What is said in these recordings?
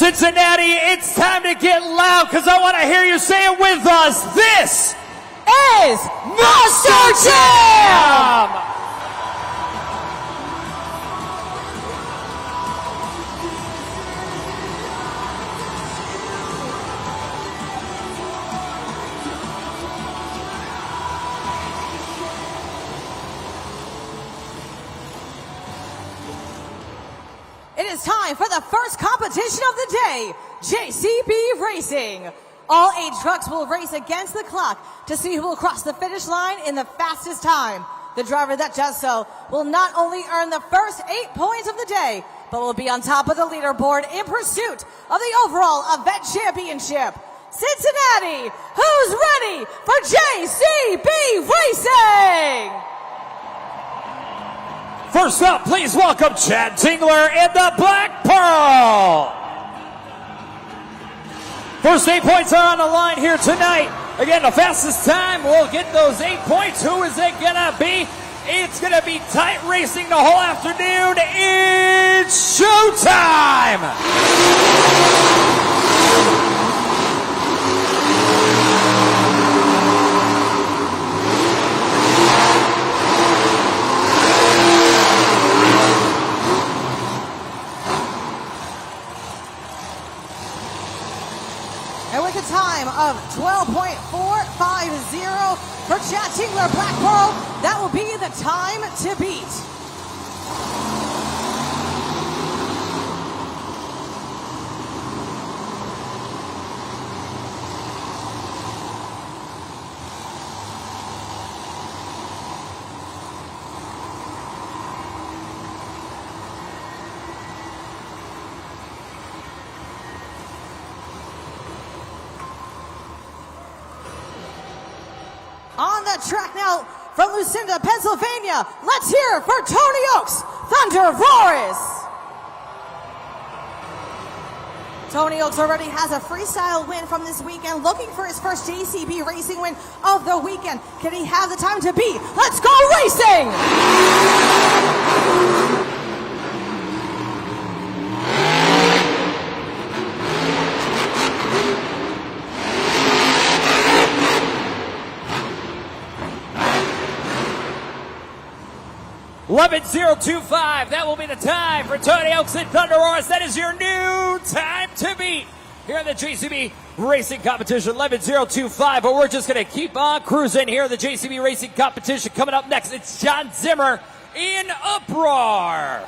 Cincinnati, it's time to get loud because I want to hear you say it with us. This is Monster Jam! It is time for the first competition of the day, JCB Racing. All 8 trucks will race against the clock to see who will cross the finish line in the fastest time. The driver that does so will not only earn the first 8 points of the day, but will be on top of the leaderboard in pursuit of the overall event championship. Cincinnati, who's ready for JCB Racing? First up, please welcome Chad Tingler and the Black Pearl. First 8 points are on the line here tonight. Again, the fastest time will get those 8 points. Who is it gonna be? It's gonna be tight racing the whole afternoon. It's showtime! And with a time of 12.450 for Chad Tingler Black Pearl, that will be the time to beat. On the track now from Lucinda, Pennsylvania, let's hear it for Tony Oaks, Thunder Roars. Tony Oaks already has a freestyle win from this weekend, looking for his first JCB Racing win of the weekend. Can he have the time to beat? Let's go racing! 11:025. That will be the time for Tony Oaks and Thunder Roars. That is your new time to beat here in the JCB Racing Competition. 11:025. But we're just going to keep on cruising here in the JCB Racing Competition. Coming up next, it's John Zimmer in Uproar.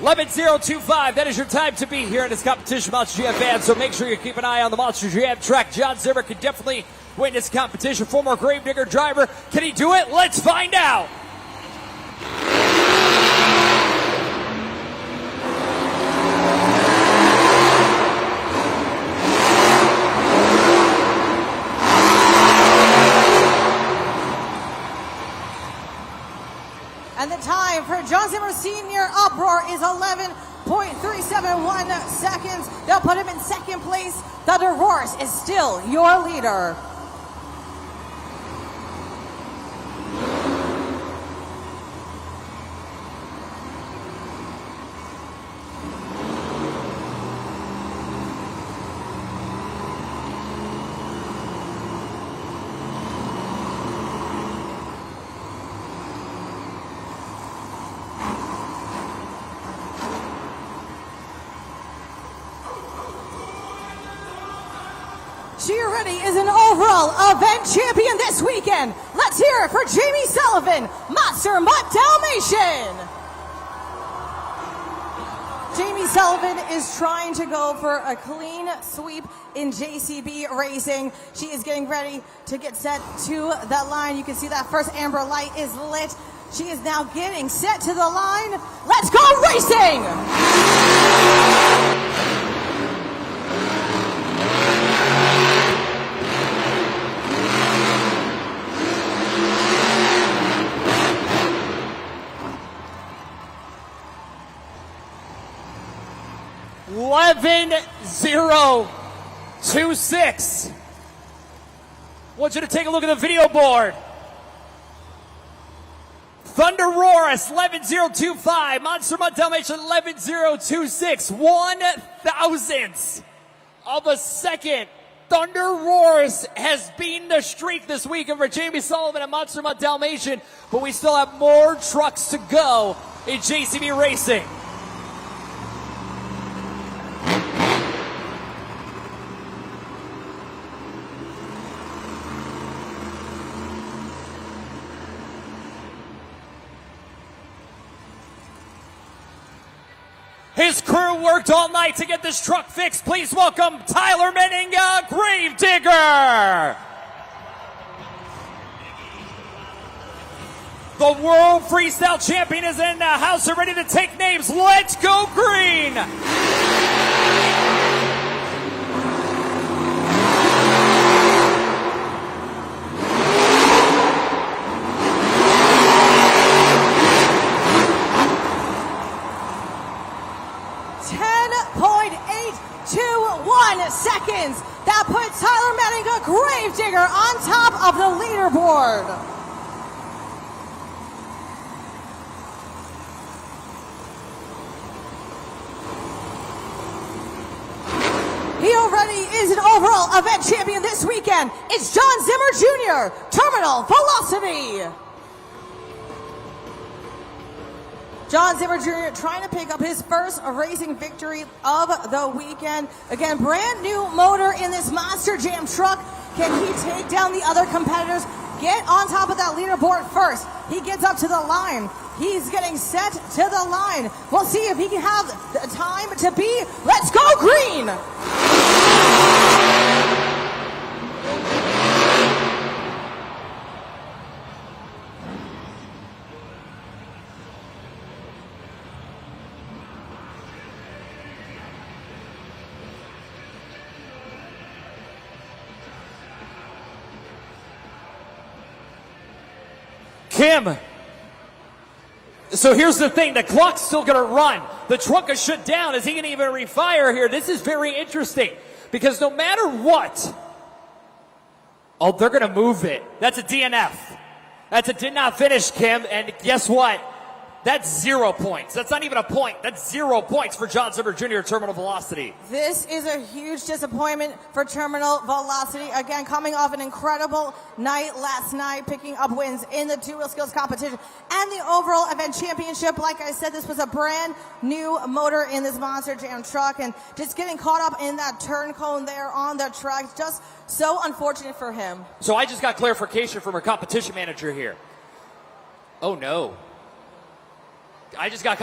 $11,025. That is your time to be here in this competition, Monster Jam fans. So make sure you keep an eye on the Monster Jam track. John Zimmer can definitely win this competition. Former Gravedigger driver. Can he do it? Let's find out. And the time for John Zimmer Sr. Uproar is 11.371 seconds. They'll put him in second place. Thunder Roars is still your leader. She already is an overall event champion this weekend. Let's hear it for Jamie Sullivan, Monster Mutt Dalmatian. Jamie Sullivan is trying to go for a clean sweep in JCB Racing. She is getting ready to get set to that line. You can see that first amber light is lit. She is now getting set to the line. Let's go racing! $11,026. I want you to take a look at the video board. Thunderoris 11.025. Monster Mutt Dalmatian 11.026. 1/1000th of a second. Thunderoris has beaten the streak this week over Jamie Sullivan and Monster Mutt Dalmatian, but we still have more trucks to go in JCB Racing. His crew worked all night to get this truck fixed. Please welcome Tyler Meninga, Gravedigger. The World Freestyle Champion is in the house and ready to take names. Let's go green. 10.821 seconds. That puts Tyler Meninga, Gravedigger, on top of the leaderboard. He already is an overall event champion this weekend. It's John Zimmer Jr., Terminal Velocity. John Zimmer Jr. trying to pick up his first racing victory of the weekend. Again, brand new motor in this Monster Jam truck. Can he take down the other competitors? Get on top of that leaderboard first. He gets up to the line. He's getting set to the line. We'll see if he can have the time to be. Let's go green! Kim, so here's the thing. The clock's still going to run. The truck is shut down. Is he going to even refire here? This is very interesting because no matter what, oh, they're going to move it. That's a DNF. That's a did not finish, Kim. And guess what? That's 0 points. That's not even a point. That's 0 points for John Zimmer Jr. Terminal Velocity. This is a huge disappointment for Terminal Velocity. Again, coming off an incredible night last night, picking up wins in the two-wheel skills competition and the overall event championship. Like I said, this was a brand new motor in this Monster Jam truck, and just getting caught up in that turn cone there on the track. Just so unfortunate for him. So I just got clarification from our competition manager here. Oh, no. I just got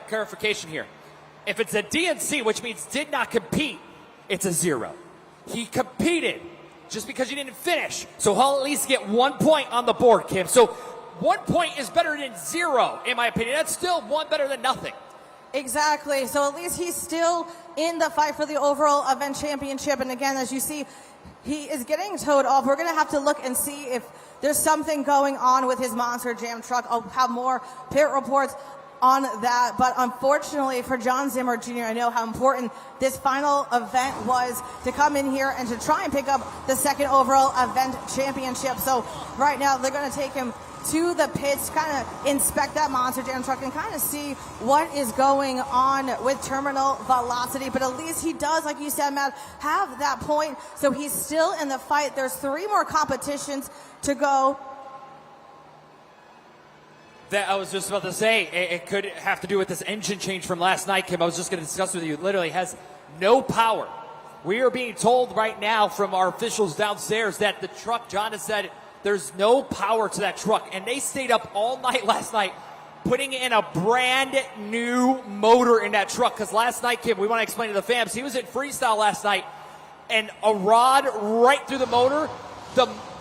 clarification here. If it's a DNC, which means did not compete, it's a 0. He competed just because he didn't finish. So he'll at least get 1 point on the board, Kim. So 1 point is better than 0, in my opinion. That's still one better than nothing. Exactly. So at least he's still in the fight for the overall event championship. And again, as you see, he is getting towed off. We're going to have to look and see if there's something going on with his Monster Jam truck. I'll have more pit reports on that, but unfortunately for John Zimmer Jr., I know how important this final event was to come in here and to try and pick up the second overall event championship. So right now they're going to take him to the pits, kind of inspect that Monster Jam truck and kind of see what is going on with Terminal Velocity. But at least he does, like you said, Matt, have that point. So he's still in the fight. There's 3 more competitions to go. That I was just about to say, it could have to do with this engine change from last night, Kim. I was just going to discuss with you. It literally has no power. We are being told right now from our officials downstairs that the truck, John has said, there's no power to that truck. And they stayed up all night last night putting in a brand new motor in that truck. Because last night, Kim, we want to explain to the fans, he was in freestyle last night, and a rod right through the motor.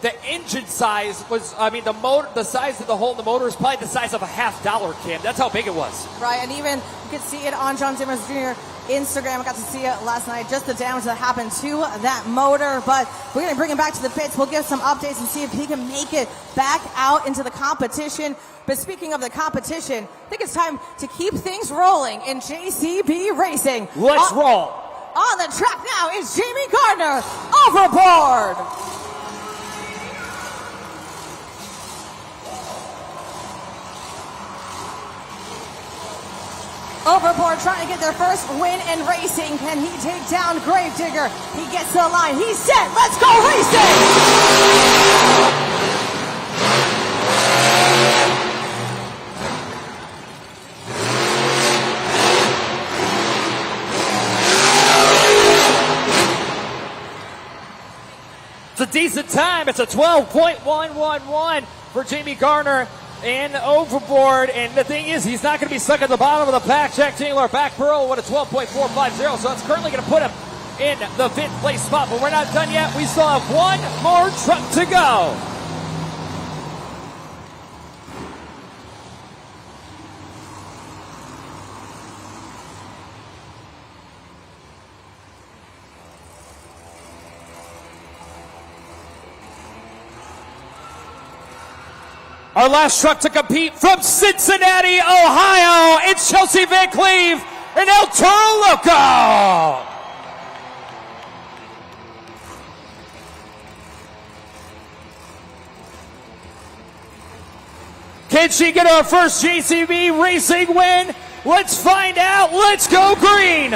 The engine size was, the motor, the size of the hole in the motor is probably the size of a $50, Kim. That's how big it was. Right, and even you could see it on John Zimmer Jr. Instagram. I got to see it last night, just the damage that happened to that motor. But we're going to bring him back to the pits. We'll give some updates and see if he can make it back out into the competition. But speaking of the competition, I think it's time to keep things rolling in JCB Racing. Let's roll. On the track now is Jamie Gardner, Overboard. Overboard trying to get their first win in racing. Can he take down Gravedigger? He gets to the line. He's set. Let's go racing! It's a decent time. It's a 12.111 for Jamie Garner and Overboard. And the thing is, he's not going to be stuck at the bottom of the pack. Jack Taylor back Pearl with a 12.450. So it's currently going to put him in the 5th place spot. But we're not done yet. We still have one more truck to go. Our last truck to compete from Cincinnati, Ohio, it's Chelsea Van Cleve and El Toro Loco. Can she get her first JCB racing win? Let's find out. Let's go green.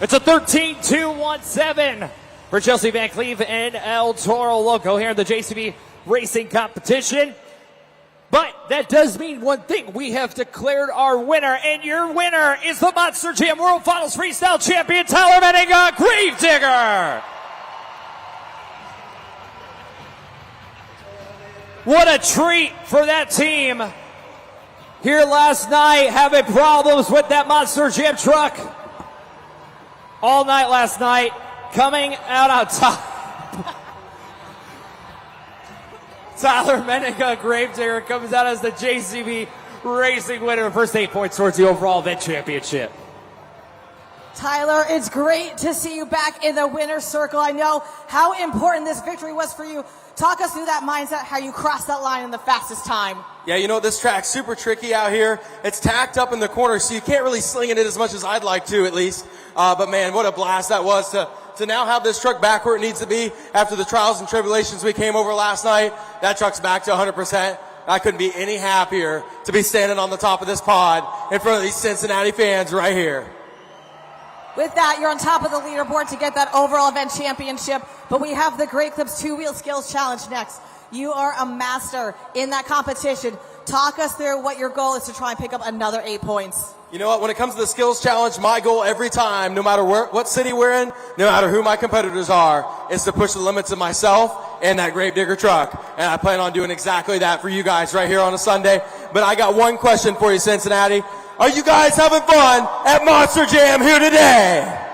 It's a 13.217 for Chelsea Van Cleve and El Toro Loco here in the JCB racing competition. But that does mean one thing. We have declared our winner, and your winner is the Monster Jam World Finals Freestyle Champion, Tyler Menninga, Gravedigger. What a treat for that team here last night, having problems with that Monster Jam truck all night last night, coming out on top. Tyler Menninga, Gravedigger, comes out as the JCB racing winner, first 8 points towards the overall event championship. Tyler, it's great to see you back in the winner's circle. I know how important this victory was for you. Talk us through that mindset, how you crossed that line in the fastest time. Yeah, you know, this track's super tricky out here. It's tacked up in the corner, so you can't really sling it as much as I'd like to, at least. But man, what a blast that was to now have this truck back where it needs to be after the trials and tribulations we came over last night. That truck's back to 100%. I couldn't be any happier to be standing on the top of this pod in front of these Cincinnati fans right here. With that, you're on top of the leaderboard to get that overall event championship. But we have the Great Clips 2-Wheel Skills Challenge next. You are a master in that competition. Talk us through what your goal is to try and pick up another 8 points. You know what? When it comes to the skills challenge, my goal every time, no matter what city we're in, no matter who my competitors are, is to push the limits of myself and that Gravedigger truck. And I plan on doing exactly that for you guys right here on a Sunday. But I got one question for you, Cincinnati. Are you guys having fun at Monster Jam here today?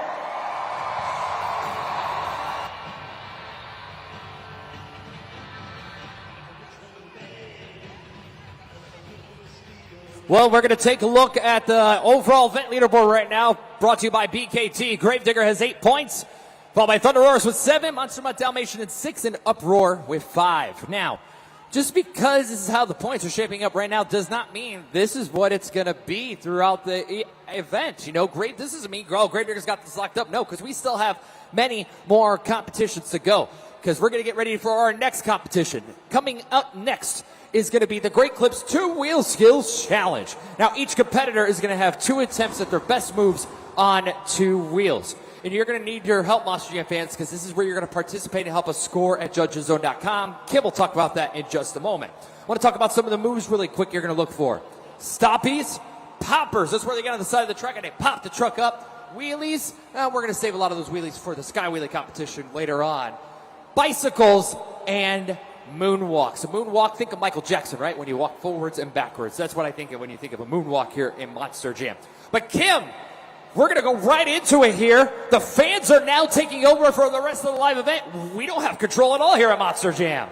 Well, we're going to take a look at the overall event leaderboard right now, brought to you by BKT. Gravedigger has 8 points, followed by Thunder Roars with 7, Monster Mutt Dalmatian at 6, and Uproar with 5. Now, just because this is how the points are shaping up right now does not mean this is what it's going to be throughout the event. You know, this isn't mean, Gravedigger's got this locked up. No, because we still have many more competitions to go, because we're going to get ready for our next competition. Coming up next is going to be the Great Clips 2-Wheel Skills Challenge. Now, each competitor is going to have 2 attempts at their best moves on 2 wheels. And you're going to need your help, Monster Jam fans, because this is where you're going to participate and help us score at judgeszone.com. Kim will talk about that in just a moment. I want to talk about some of the moves really quick you're going to look for. Stoppies, poppers. That's where they get on the side of the truck and they pop the truck up. Wheelies, we're going to save a lot of those wheelies for the Sky Wheelie competition later on. Bicycles and moonwalks. A moonwalk, think of Michael Jackson, right? When you walk forwards and backwards. That's what I think of when you think of a moonwalk here in Monster Jam. But Kim, we're going to go right into it here. The fans are now taking over for the rest of the live event. We don't have control at all here at Monster Jam.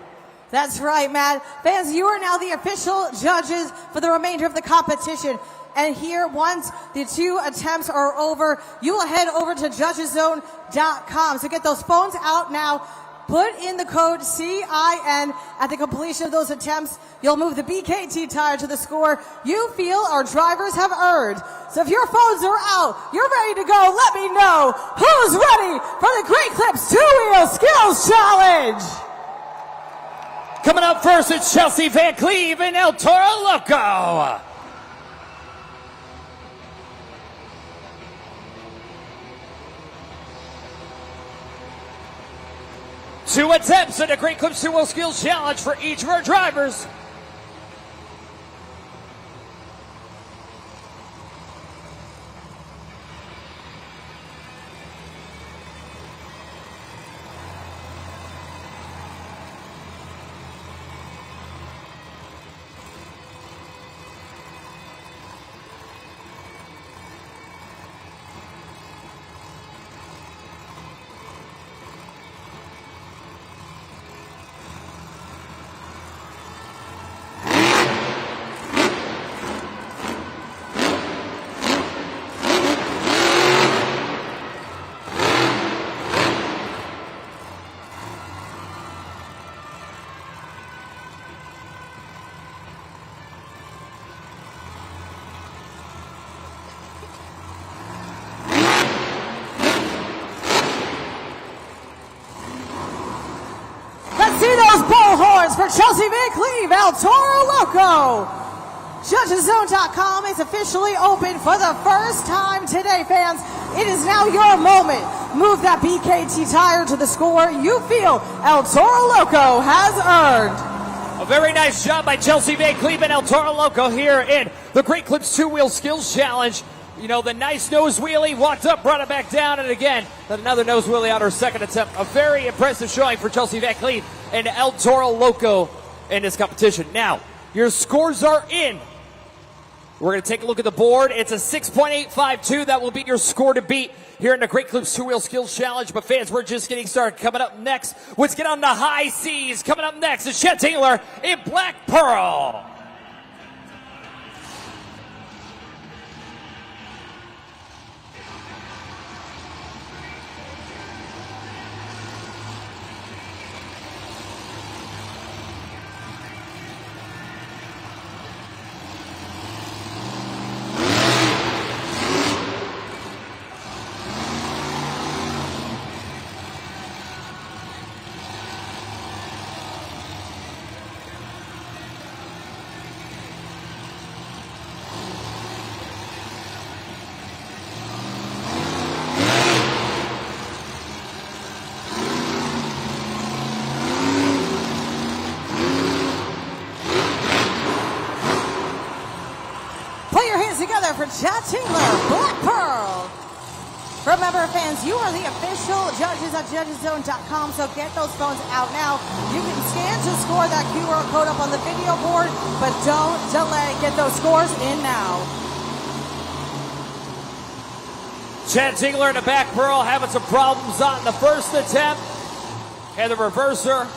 That's right, Matt. Fans, you are now the official judges for the remainder of the competition. And here, once the 2 attempts are over, you will head over to judgeszone.com. So get those phones out now. put in the code CIN at the completion of those attempts. You'll move the BKT tire to the score you feel our drivers have earned. So if your phones are out, you're ready to go, let me know who's ready for the Great Clips 2-Wheel Skills Challenge. Coming up first, it's Chelsea Van Cleve and El Toro Loco. Two attempts at the Great Clips 2-Wheel Skills Challenge for each of our drivers. See those bullhorns for Chelsea Van Cleve, El Toro Loco. JudgesZone.com is officially open for the first time today, fans. It is now your moment. Move that BKT tire to the score you feel El Toro Loco has earned. A very nice job by Chelsea Van Cleve and El Toro Loco here in the Great Clips 2-Wheel Skills Challenge. You know, the nice nose wheelie, walked up, brought it back down, and again, another nose wheelie on her second attempt. A very impressive showing for Chelsea Van Cleve and El Toro Loco in this competition. Now, your scores are in. We're going to take a look at the board. It's a 6.852. That will be your score to beat here in the Great Clips 2-Wheel Skills Challenge. But fans, we're just getting started. Coming up next, let's get on the high seas. Coming up next is Chad Tingler in Black Pearl. Together for Chad Tingler, Black Pearl. Remember, fans, you are the official judges at JudgesZone.com, so get those phones out now. You can scan to score that QR code up on the video board, but don't delay. Get those scores in now. Chad Tingler in the Black Pearl having some problems on the first attempt. And the reverser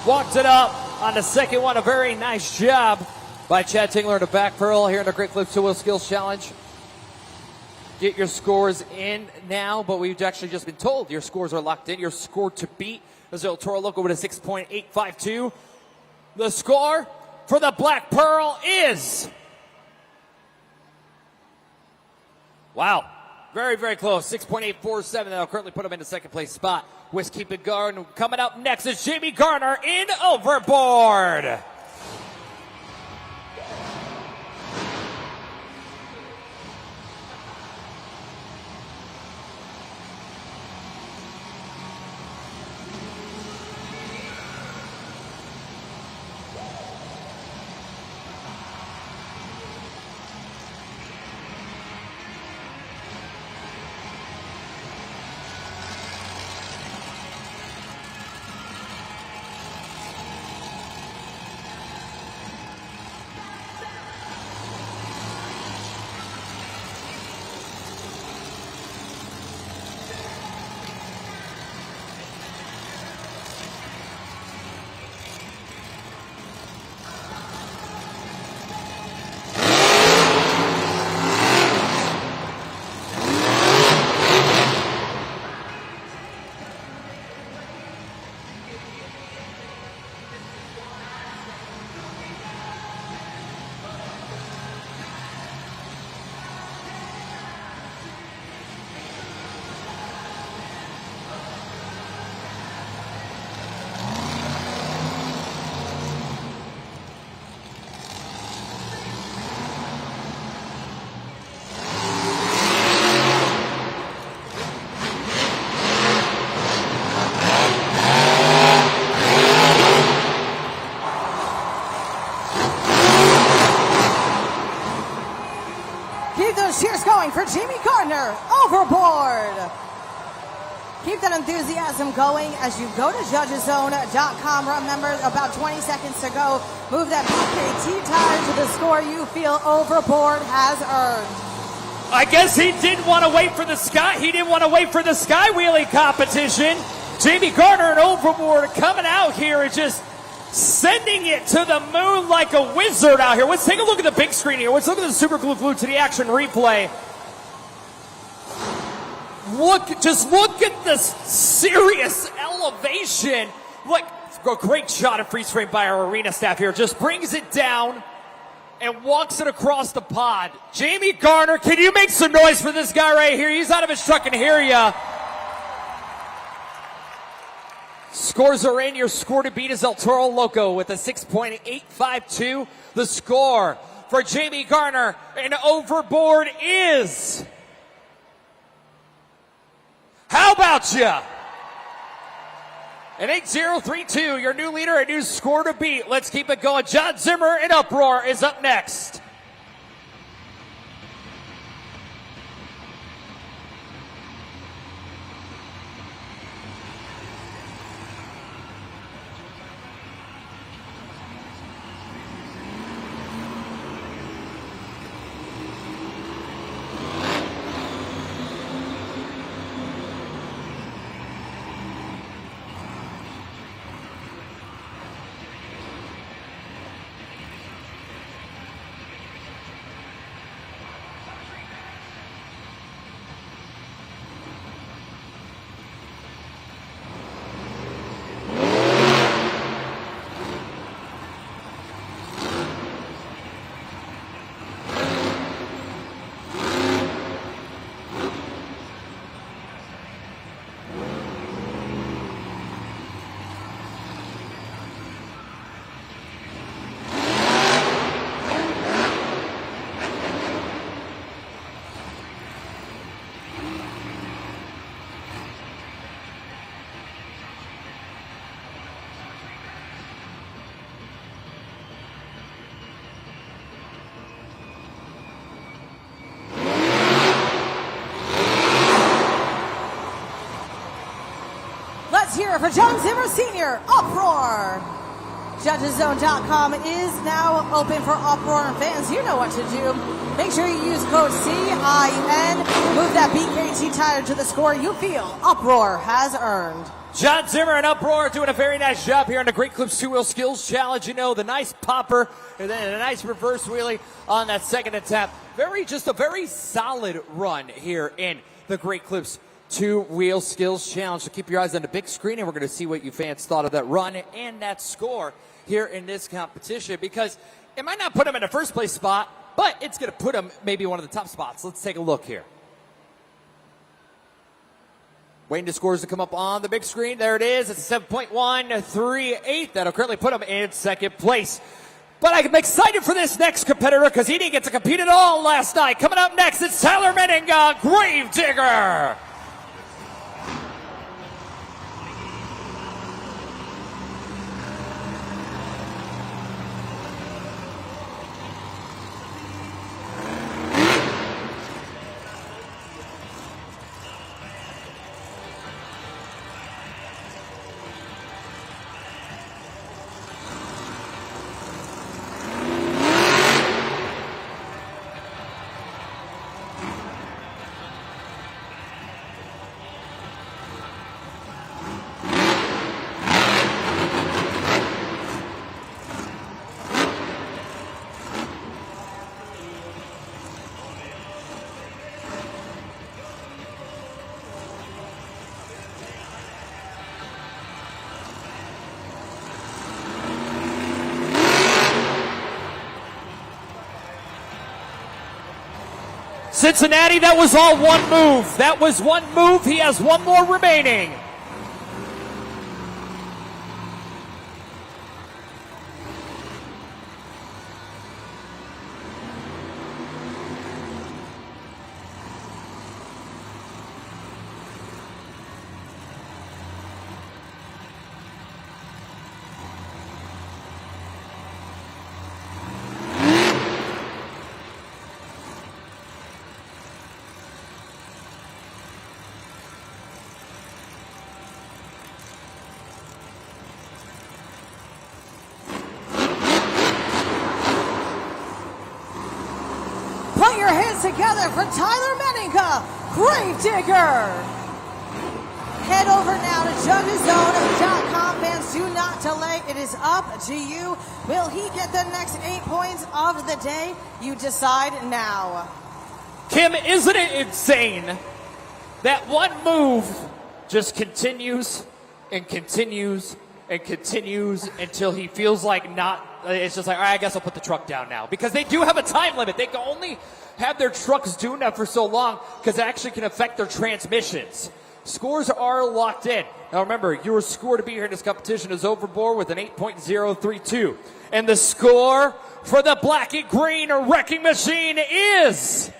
walked it up on the second one. A very nice job by Chad Tingler in the Black Pearl here in the Great Clips 2-Wheel Skills Challenge. Get your scores in now, but we've actually just been told your scores are locked in. Your score to beat is El Toro Loco with a 6.852. The score for the Black Pearl is... Wow. Very, very close. 6.847. That'll currently put him in the second place spot. With keeping guard. Coming up next is Jamie Garner in Overboard. going for Jamie Gardner, overboard. Keep that enthusiasm going as you go to judgeszone.com. Remember, about 20 seconds to go. Move that BKT tire to the score you feel overboard has earned. I guess he didn't want to wait for the sky. He didn't want to wait for the sky wheelie competition. Jamie Gardner and overboard coming out here and just sending it to the moon like a wizard out here. Let's take a look at the big screen here. Let's look at the Super Glue to the action replay. Just look at this serious elevation. Like a great shot of freeze frame by our arena staff here. Just brings it down and walks it across the pod. Jamie Gardner, can you make some noise for this guy right here? He's out of his truck and hear ya. Scores are in. Your score to beat is El Toro Loco with a 6.852. The score for Jamie Gardner and overboard is... How about ya? An 8-0-3-2, your new leader, a new score to beat. Let's keep it going. John Zimmer in Uproar is up next. Here for John Zimmer Sr., Uproar. Judgeszone.com is now open for Uproar and fans. You know what to do. Make sure you use code CIN. Move that BKT tire to the score you feel Uproar has earned. John Zimmer and Uproar doing a very nice job here on the Great Clips 2-Wheel Skills Challenge. You know, the nice popper and then a nice reverse wheelie on that second attempt. Just a very solid run here in the Great Clips 2-Wheel Skills Challenge. So keep your eyes on the big screen, and we're going to see what you fans thought of that run and that score here in this competition, because it might not put them in a first place spot, but it's going to put them maybe one of the top spots. Let's take a look here. Waiting the scores to come up on the big screen. There it is. It's a 7.138. That'll currently put them in second place. But I'm excited for this next competitor because he didn't get to compete at all last night. Coming up next, it's Tyler Menninga, Gravedigger. Cincinnati, that was all one move. That was one move. He has one more remaining. Put your hands together for Tyler Menninga, Gravedigger. Head over now to judgeszone.com. Fans, do not delay. It is up to you. Will he get the next 8 points of the day? You decide now. Kim, isn't it insane that one move just continues and continues and continues until he feels like it's just like, all right, I guess I'll put the truck down now. Because they do have a time limit. They can only have their trucks doing that for so long because it actually can affect their transmissions. Scores are locked in. Now remember, your score to be here in this competition is overboard with an 8.032. And the score for the black and green wrecking machine is...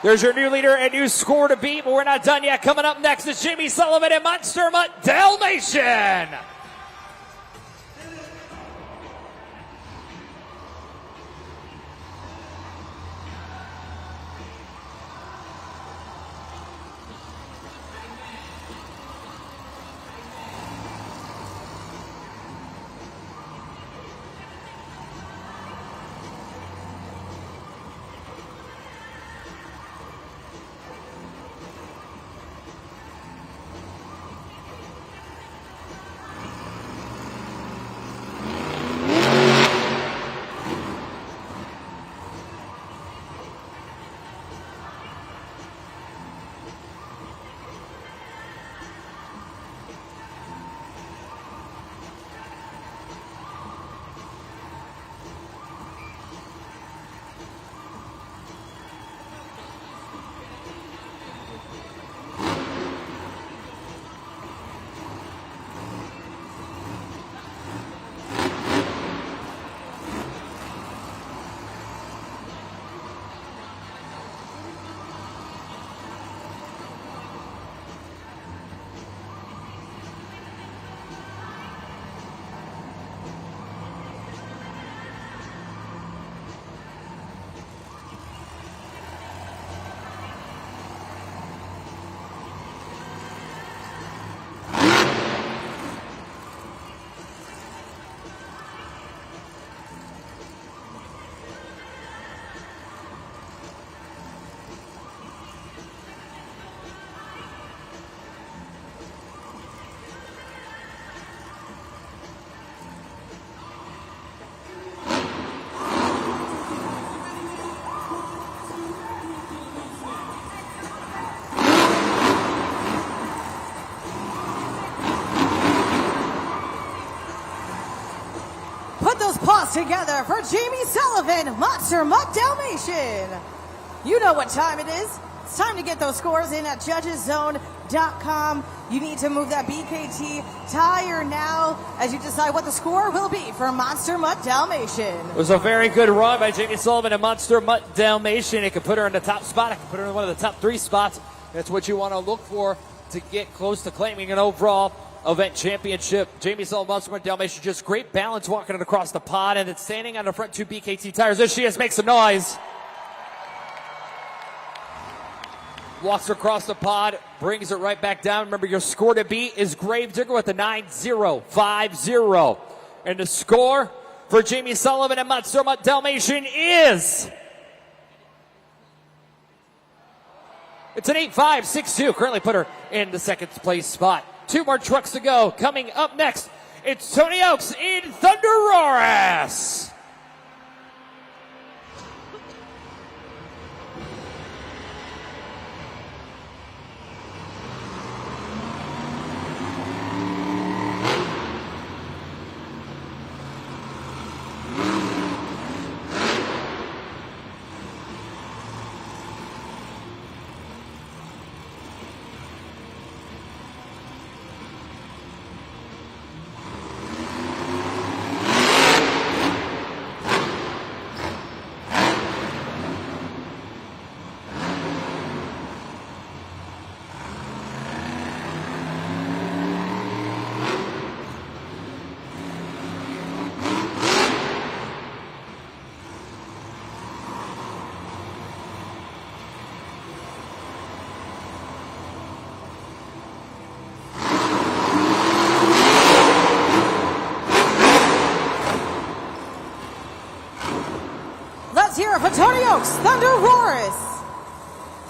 There's your new leader and new score to beat, but we're not done yet. Coming up next is Jamie Sullivan and Monster Mutt Dalmatian. Put those paws together for Jamie Sullivan, Monster Mutt Dalmatian. You know what time it is. It's time to get those scores in at judgeszone.com. You need to move that BKT tire now as you decide what the score will be for Monster Mutt Dalmatian. It was a very good run by Jamie Sullivan and Monster Mutt Dalmatian. It could put her in the top spot. It could put her in one of the top 3 spots. That's what you want to look for to get close to claiming an overall event championship. Jamie Sullivan, Monster Mutt Dalmatian, just great balance walking it across the pod and then standing on the front 2 BKT tires. There she is, make some noise. Walks across the pod, brings it right back down. Remember, your score to beat is Gravedigger with a 9.050. And the score for Jamie Sullivan and Monster Mutt Dalmatian is... It's an 8.562. Currently put her in the second place spot. 2 more trucks to go. Coming up next, it's Tony Oaks in Thunderosaurus. hear it for Tony Oaks, Thunder Roars.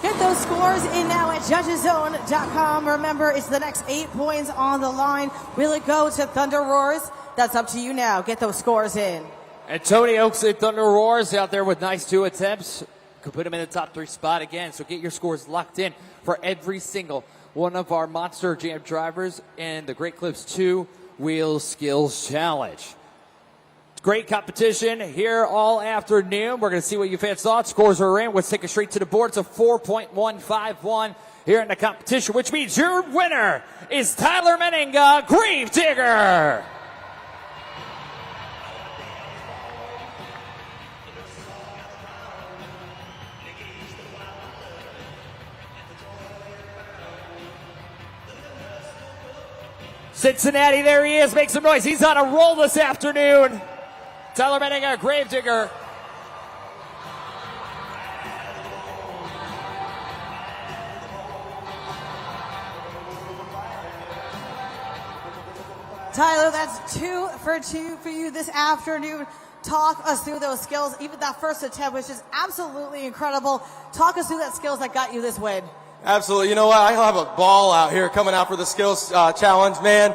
Get those scores in now at judgeszone.com. Remember, it's the next 8 points on the line. Will it go to Thunder Roars? That's up to you now. Get those scores in. And Tony Oaks and Thunder Roars out there with nice 2 attempts. Could put him in the top 3 spot again. So get your scores locked in for every single one of our Monster Jam drivers and the Great Clips 2 Wheel Skills Challenge. Great competition here all afternoon. We're going to see what you fans thought. Scores are in. Let's take it straight to the board. It's a 4.151 here in the competition, which means your winner is Tyler Meninga, Gravedigger. Cincinnati, there he is. Make some noise. He's on a roll this afternoon. Tyler Meninga, Gravedigger. Tyler, that's 2 for 2 for you this afternoon. Talk us through those skills. Even that first attempt was just absolutely incredible. Talk us through that skills that got you this win. Absolutely. You know what? I have a ball out here coming out for the skills challenge, man.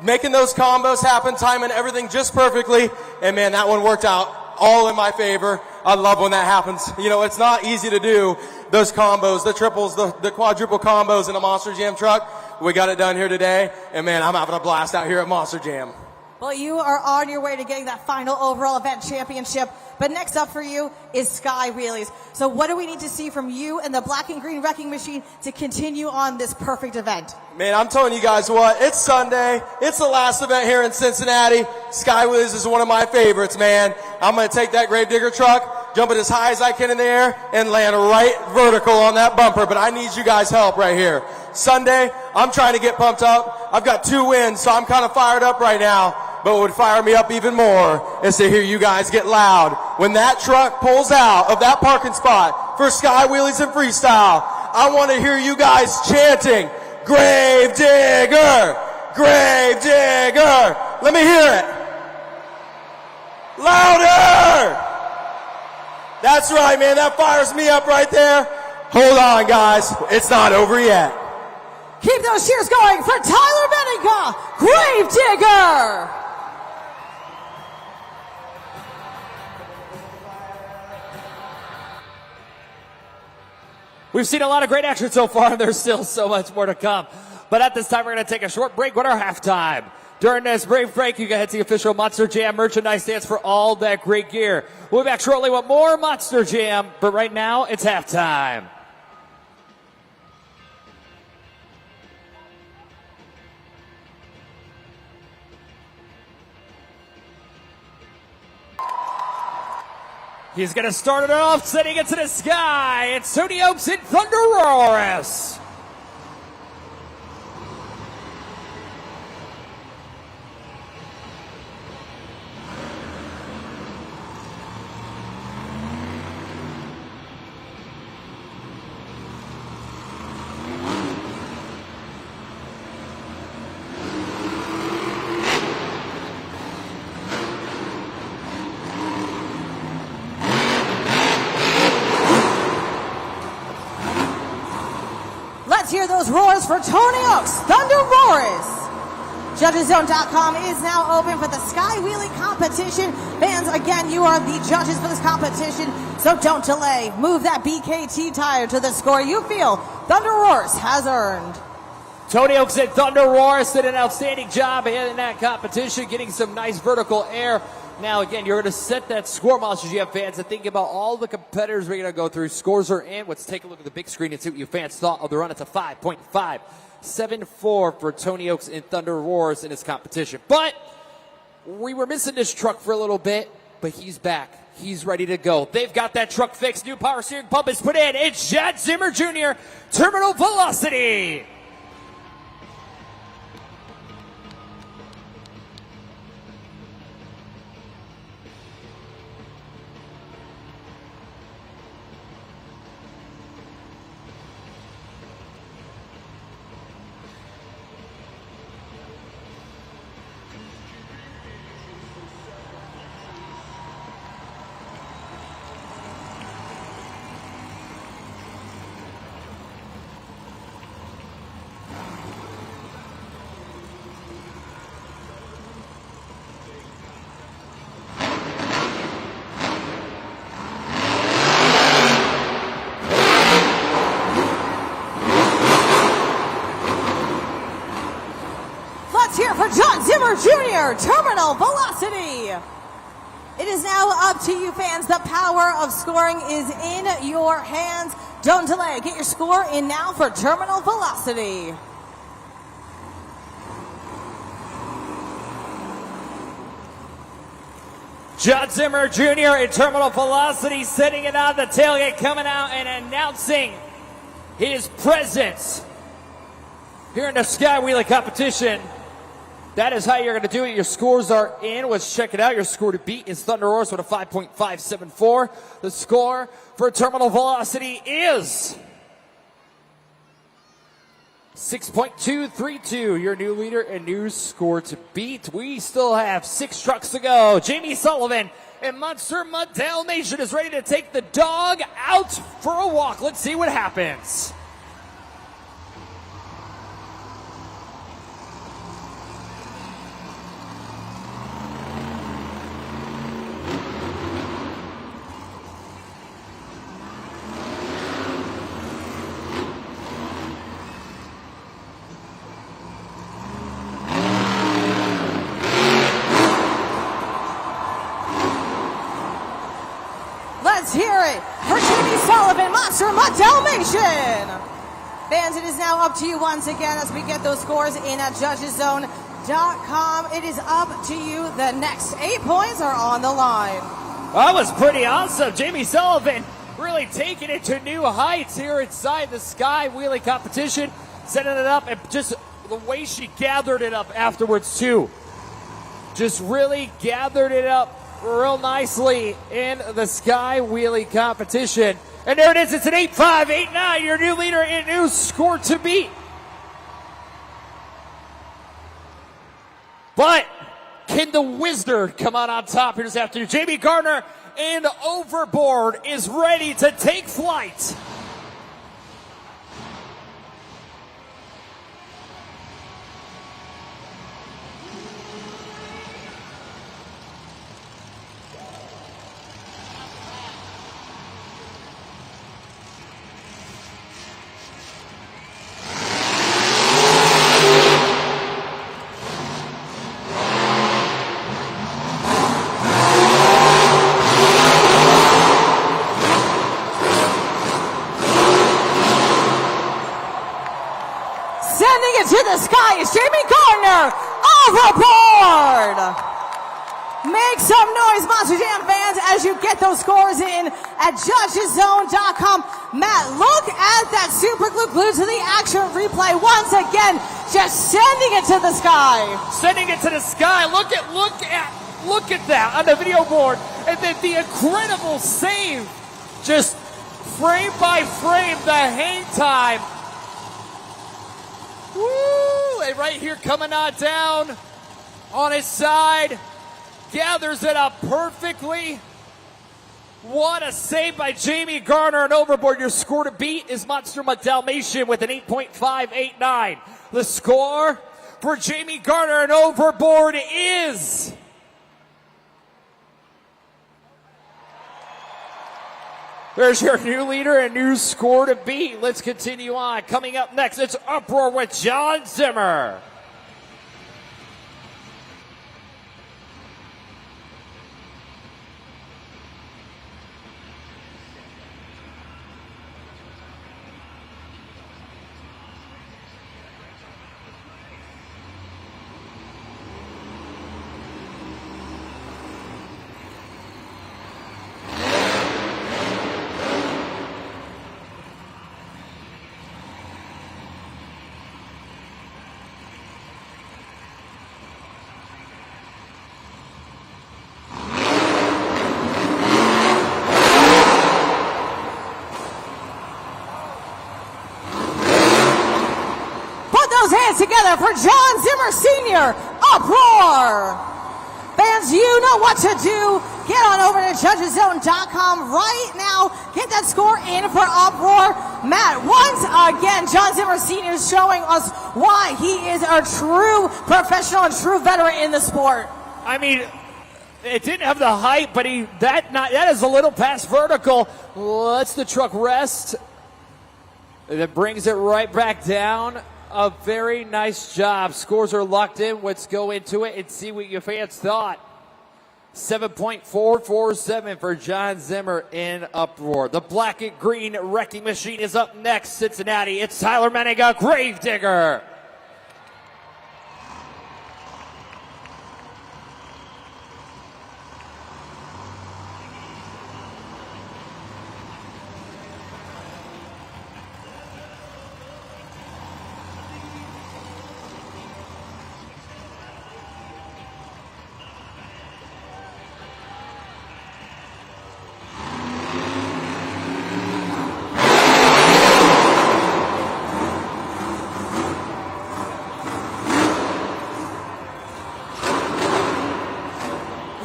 Making those combos happen, timing everything just perfectly. And, man, that one worked out all in my favor. I love when that happens. You know, it's not easy to do those combos, the triples, the quadruple combos in a Monster Jam truck. We got it done here today. And, man, I'm having a blast out here at Monster Jam. Well, you are on your way to getting that final overall event championship. But next up for you is Sky Wheelies. So what do we need to see from you and the Black and Green Wrecking Machine to continue on this perfect event? Man, I'm telling you guys what, it's Sunday. It's the last event here in Cincinnati. Sky Wheelies is one of my favorites, man. I'm going to take that Gravedigger truck, jump it as high as I can in the air, and land right vertical on that bumper. But I need you guys' help right here. Sunday, I'm trying to get pumped up. I've got 2 wins, so I'm kind of fired up right now. But what would fire me up even more is to hear you guys get loud when that truck pulls out of that parking spot for Sky Wheelies and Freestyle. I want to hear you guys chanting, Gravedigger! Gravedigger! Let me hear it. Louder! That's right, man. That fires me up right there. Hold on, guys. It's not over yet. Keep those cheers going for Tyler Meninga, Gravedigger! We've seen a lot of great action so far, and there's still so much more to come. But at this time, we're going to take a short break with our halftime. During this brief break, you can head to the official Monster Jam merchandise stands for all that great gear. We'll be back shortly with more Monster Jam, but right now, it's halftime. He's going to start it off, sending it to the sky. It's Tony Oaks and Thunder Roars. Let's hear those roars for Tony Oaks, Thunder Roars. Judgeszone.com is now open for the Sky Wheelie competition. Fans, again, you are the judges for this competition, so don't delay. Move that BKT tire to the score you feel Thunder Roars has earned. Tony Oaks and Thunder Roars did an outstanding job in that competition, getting some nice vertical air. Now, again, you're going to set that score, Monster Jam fans, and think about all the competitors we're going to go through. Scores are in. Let's take a look at the big screen and see what you fans thought of the run. It's a 5.574 for Tony Oaks and Thunder Roars in this competition. But we were missing this truck for a little bit, but he's back. He's ready to go. They've got that truck fixed. New power steering pump is put in. It's Chad Zimmer Jr., Terminal Velocity. Zimmer Jr., terminal velocity. It is now up to you, fans. The power of scoring is in your hands. Don't delay. Get your score in now for terminal velocity. John Zimmer Jr. in terminal velocity, setting it on the tailgate, coming out and announcing his presence here in the Sky Wheelie competition. That is how you're going to do it. Your scores are in. Let's check it out. Your score to beat is Thunder Roars with a 5.574. The score for terminal velocity is 6.232. Your new leader and new score to beat. We still have 6 trucks to go. Jamie Sullivan and Monster Mud Dalmatian is ready to take the dog out for a walk. Let's see what happens. Let's hear it for Jamie Sullivan, Monster Mud Dalmatian. Fans, it is now up to you once again as we get those scores in at judgeszone.com. It is up to you. The next 8 points are on the line. That was pretty awesome. Jamie Sullivan really taking it to new heights here inside the Sky Wheelie competition, setting it up, and just the way she gathered it up afterwards too. Just really gathered it up real nicely in the Sky Wheelie competition. And there it is. It's an 8.5, 8.9. Your new leader and new score to beat. But can the Wizard come out on top here this afternoon? Jamie Gardner and Overboard is ready to take flight. To the sky is Jamie Gardner, Overboard. Make some noise, Monster Jam fans, as you get those scores in at judgeszone.com. Matt, look at that super glue glued to the action replay once again, just sending it to the sky. Sending it to the sky. Look at that on the video board, and then the incredible save, just frame by frame, the hang time. Woo! And right here coming on down on his side. Gathers it up perfectly. What a save by Jamie Gardner and Overboard. Your score to beat is Monster Mud Dalmatian with an 8.589. The score for Jamie Gardner and Overboard is... There's your new leader and new score to beat. Let's continue on. Coming up next, it's Uproar with John Zimmer. Hands together for John Zimmer Sr. Uproar. Fans, you know what to do. Get on over to judgeszone.com right now. Get that score in for Uproar. Matt, once again, John Zimmer Sr. is showing us why he is a true professional and true veteran in the sport. I mean, it didn't have the height, but that is a little past vertical. Lets the truck rest. And it brings it right back down a very nice job. Scores are locked in. Let's go into it and see what your fans thought. 7.447 for John Zimmer in Uproar. The black and green wrecking machine is up next, Cincinnati. It's Tyler Menninga, Gravedigger.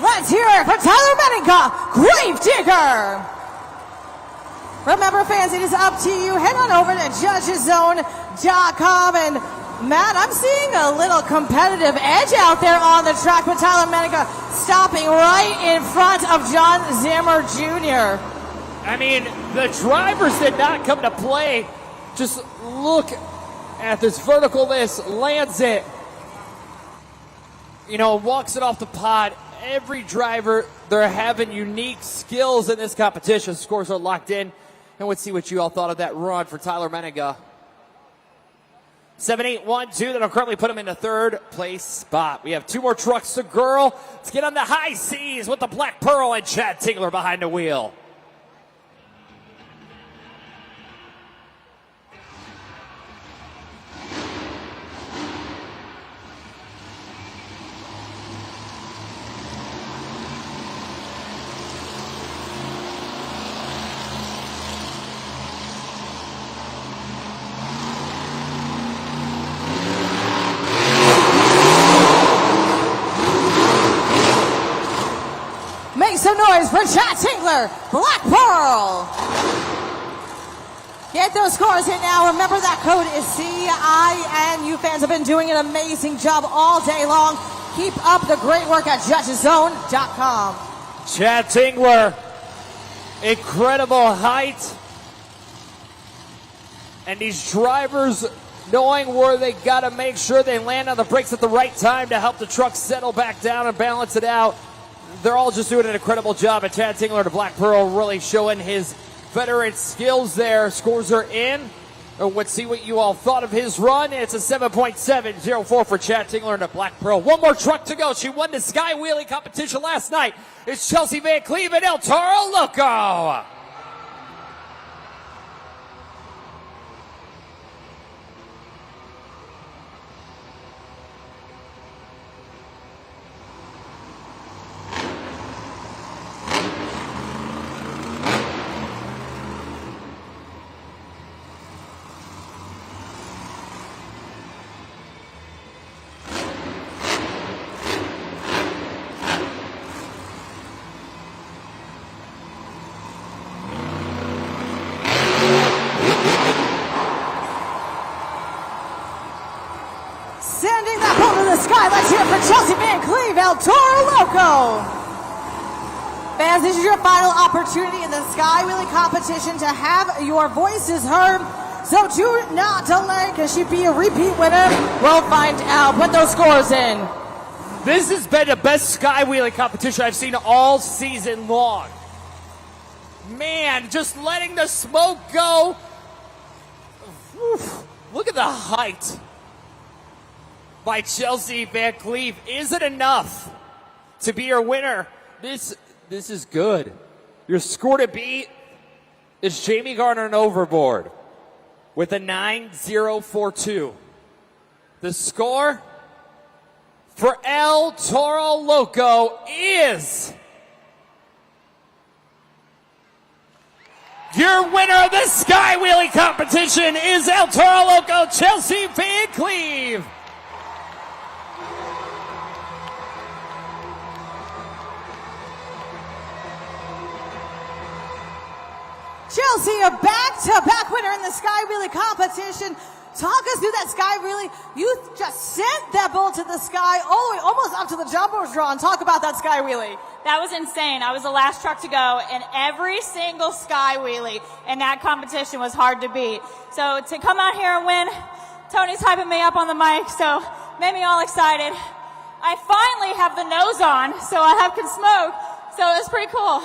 Let's hear it for Tyler Menninga, Gravedigger. Remember, fans, it is up to you. Head on over to judgeszone.com. And, Matt, I'm seeing a little competitive edge out there on the track with Tyler Menninga stopping right in front of John Zimmer Jr. I mean, the drivers did not come to play. Just look at this vertical list, lands it, walks it off the pod. Every driver, they're having unique skills in this competition. Scores are locked in. And let's see what you all thought of that run for Tyler Menninga. 7-8-1-2, that'll currently put him in the third place spot. We have two more trucks to girl. Let's get on the high seas with the Black Pearl and Chad Tingler behind the wheel. Make some noise for Chad Tingler, Black Pearl. Get those scores in now. Remember that code is CIN. You fans have been doing an amazing job all day long. Keep up the great work at judgeszone.com. Chad Tingler, incredible height. And these drivers knowing where they got to make sure they land on the brakes at the right time to help the truck settle back down and balance it out. They're all just doing an incredible job. And Chad Tingler to Black Pearl really showing his veteran skills there. Scores are in. Let's see what you all thought of his run. It's a 7.704 for Chad Tingler to Black Pearl. One more truck to go. She won the Sky Wheelie competition last night. It's Chelsea Van Cleve and El Toro Loco. Sending that ball to the sky. Let's hear it for Chelsea Van Cleve, El Toro Loco. Fans, this is your final opportunity in the Sky Wheelie competition to have your voices heard. So do not delay. Can she be a repeat winner? We'll find out. Put those scores in. This has been the best Sky Wheelie competition I've seen all season long. Man, just letting the smoke go. Whew. Look at the height by Chelsea Van Cleve. Is it enough to be your winner? This is good. Your score to beat is Jamie Garner and Overboard with a 9.042. The score for El Toro Loco is your winner of the Sky Wheelie competition is El Toro Loco, Chelsea Van Cleve. Chelsea, a back-to-back winner in the Sky Wheelie competition. Talk us through that Sky Wheelie. You just sent that ball to the sky all the way almost up to the Jumbotron. Talk about that Sky Wheelie. That was insane. I was the last truck to go, and every single Sky Wheelie in that competition was hard to beat. So to come out here and win, Tony's hyping me up on the mic, so made me all excited. I finally have the nose on, so I can smoke. So it's pretty cool.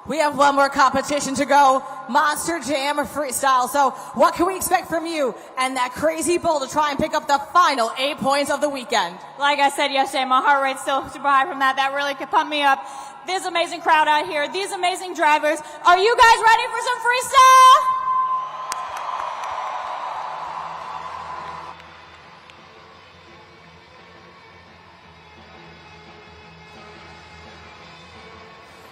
We have one more competition to go, Monster Jam Freestyle. So what can we expect from you and that crazy bull to try and pick up the final 8 points of the weekend? Like I said yesterday, my heart rate's still super high from that. That really could pump me up. This amazing crowd out here, these amazing drivers. Are you guys ready for some freestyle?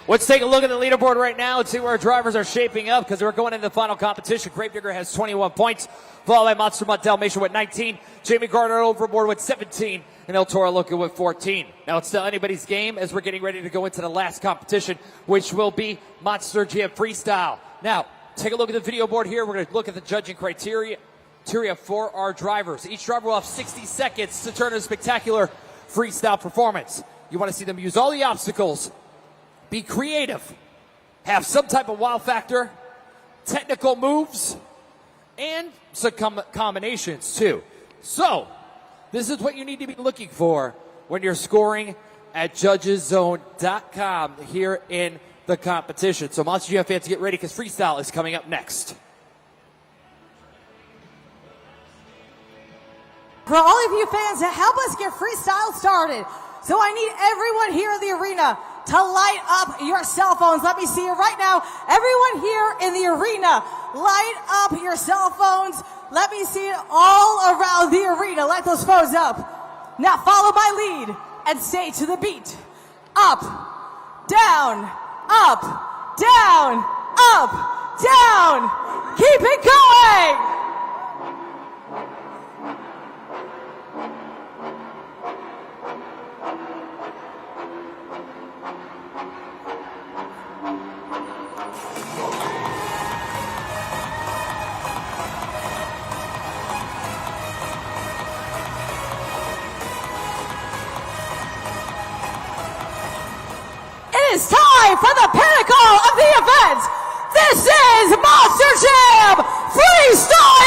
Let's take a look at the leaderboard right now and see where our drivers are shaping up because we're going into the final competition. Gravedigger has 21 points, followed by Monster Mutt Dalmatian with 19, Jamie Gardner overboard with 17, and El Toro Loco with 14. Now it's still anybody's game as we're getting ready to go into the last competition, which will be Monster Jam Freestyle. Now, take a look at the video board here. We're going to look at the judging criteria for our drivers. Each driver will have 60 seconds to turn in a spectacular freestyle performance. You want to see them use all the obstacles, be creative, have some type of wow factor, technical moves, and some combinations too. So, this is what you need to be looking for when you're scoring at judgeszone.com here in the competition. So Monster Jam fans, get ready because freestyle is coming up next. For all of you fans to help us get freestyle started, so I need everyone here in the arena to light up your cell phones. Let me see it right now. Everyone here in the arena, light up your cell phones. Let me see it all around the arena. Light those phones up. Now follow my lead and stay to the beat. Up, down, up, down, up, down. Keep it going. It's time for the pinnacle of the event. This is Monster Jam Freestyle!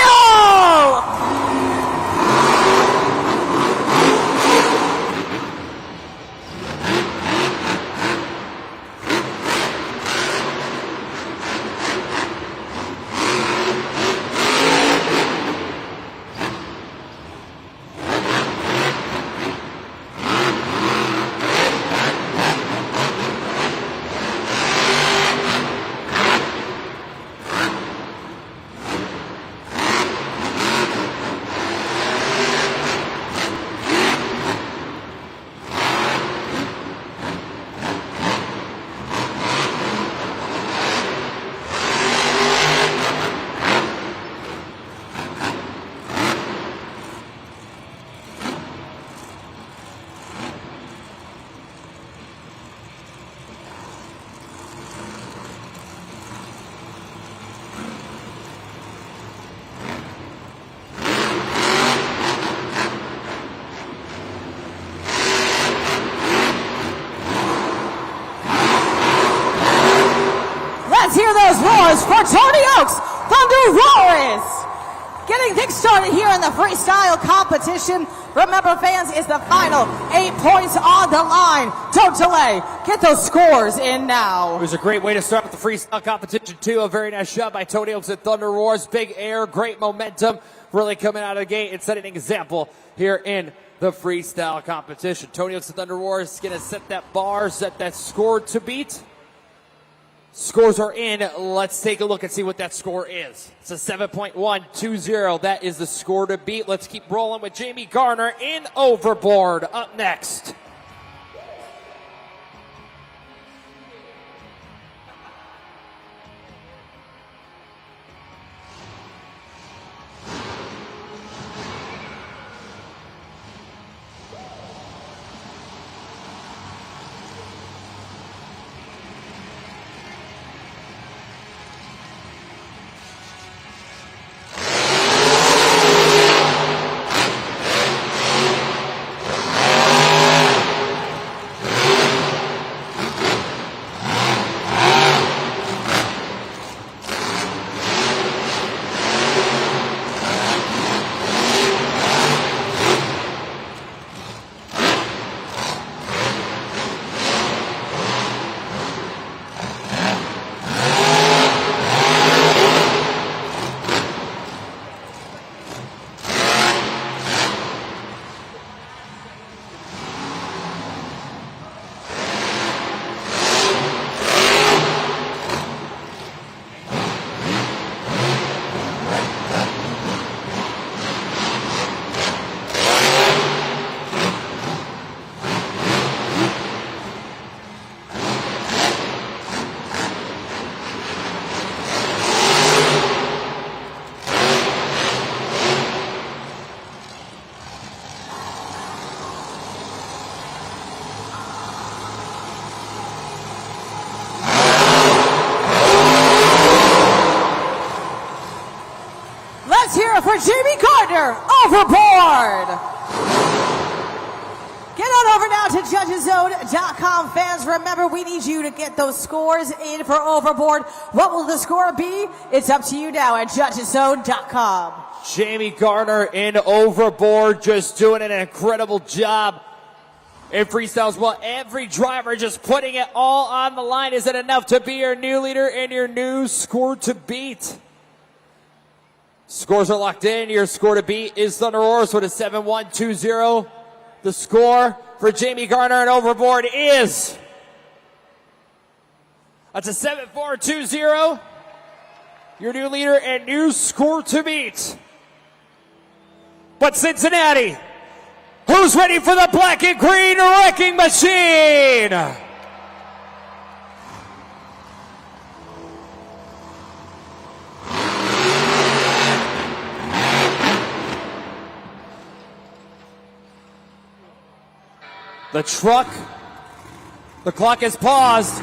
Let's hear those roars for Tony Oaks, Thunder Roars. Getting things started here in the freestyle competition. Remember, fans, it's the final 8 points on the line. Don't delay. Get those scores in now. It was a great way to start with the freestyle competition, too. A very nice job by Tony Oaks and Thunder Roars. Big air, great momentum. Really coming out of the gate and setting an example here in the freestyle competition. Tony Oaks and Thunder Roars going to set that bar, set that score to beat. Scores are in. Let's take a look and see what that score is. It's a 7.120. That is the score to beat. Let's keep rolling with Jamie Garner in Overboard up next. for Jamie Gardner, overboard. Get on over now to judgeszone.com. Fans, remember, we need you to get those scores in for overboard. What will the score be? It's up to you now at judgeszone.com. Jamie Gardner in overboard, just doing an incredible job in freestyles. Well, every driver just putting it all on the line. Is it enough to be your new leader and your new score to beat? Scores are locked in. Your score to beat is Thunder Roars with a 7-1-2-0. The score for Jamie Gardner and overboard is, that's a 7-4-2-0. Your new leader and new score to beat. But Cincinnati, who's ready for the black and green wrecking machine? The truck, the clock is paused.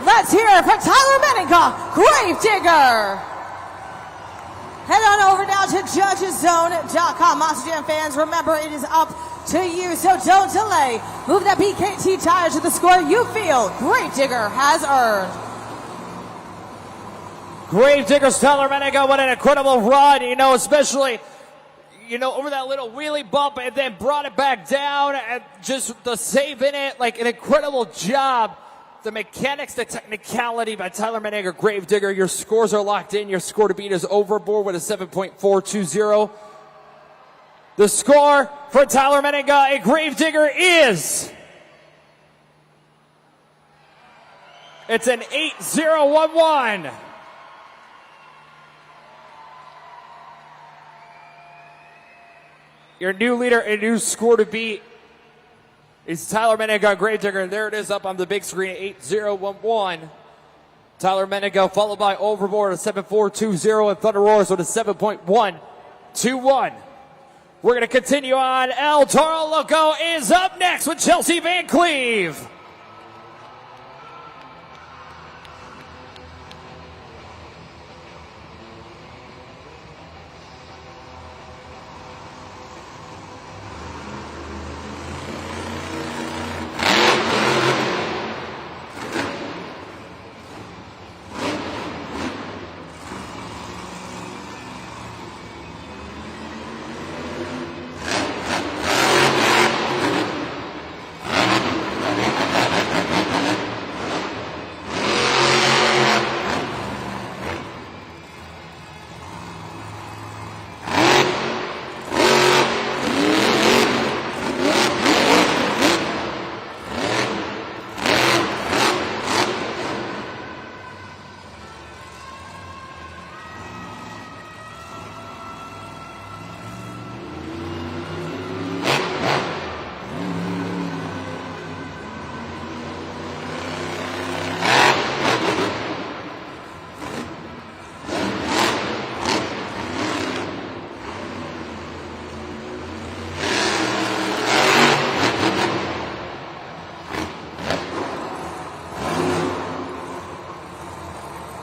Let's hear it for Tyler Menninga, Gravedigger. Head on over now to judgeszone.com. Monster Jam fans, remember, it is up to you, so don't delay. Move that BKT tire to the score you feel Gravedigger has earned. Gravedigger's Tyler Menninga, what an incredible run, especially, over that little wheelie bump and then brought it back down and just the save in it, like an incredible job. The mechanics, the technicality by Tyler Menninga, Gravedigger. Your scores are locked in. Your score to beat is overboard with a 7.420. The score for Tyler Menninga and Gravedigger is, it's an 8-0-1-1. Your new leader and new score to beat is Tyler Menninga, Gravedigger, and there it is up on the big screen, 8-0-1-1. Tyler Menninga followed by Overboard, a 7-4-2-0, and Thunder Roars with a 7.121. We're going to continue on. El Toro Loco is up next with Chelsea Van Cleve.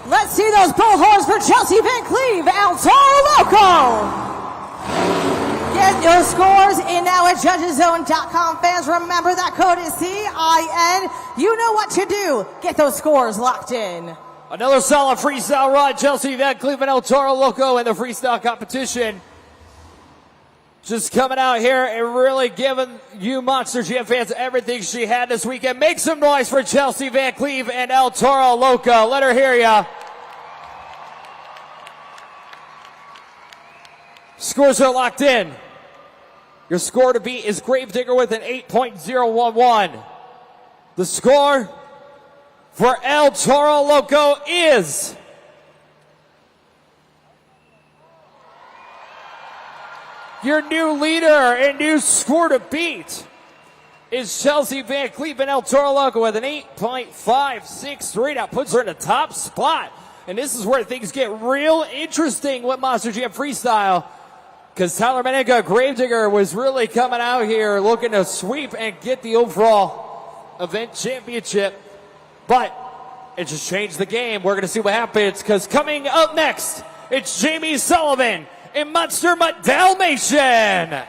Let's see those bullhorns for Chelsea Van Cleve, El Toro Loco. Get your scores in now at judgeszone.com. Fans, remember that code is CIN. You know what to do. Get those scores locked in. Another solid freestyle run. Chelsea Van Cleve and El Toro Loco in the freestyle competition. Just coming out here and really giving you Monster Jam fans everything she had this weekend. Make some noise for Chelsea Van Cleve and El Toro Loco. Let her hear ya. Scores are locked in. Your score to beat is Gravedigger with an 8.011. The score for El Toro Loco is... Your new leader and new score to beat is Chelsea Van Cleve and El Toro Loco with an 8.563. That puts her in the top spot. And this is where things get real interesting with Monster Jam Freestyle. Because Tyler Menega, Gravedigger, was really coming out here looking to sweep and get the overall event championship. But it just changed the game. We're going to see what happens. Because coming up next, it's Jamie Sullivan in Monster Dalmatian.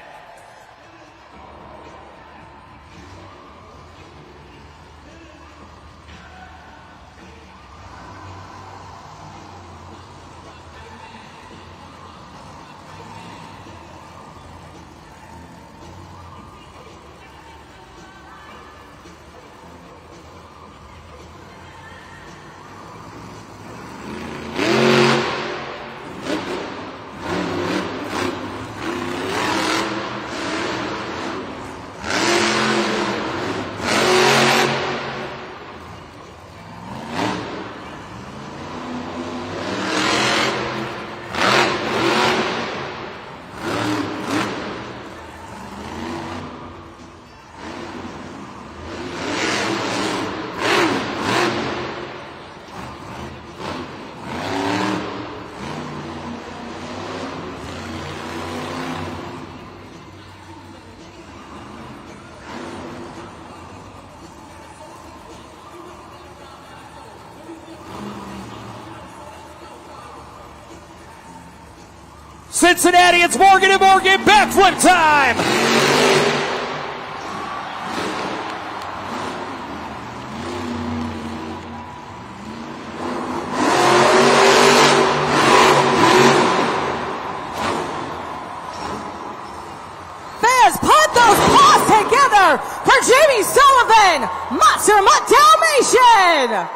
Cincinnati, it's Morgan & Morgan backflip time! Fans, put those paws together for Jamie Sullivan, Monster Dalmatian!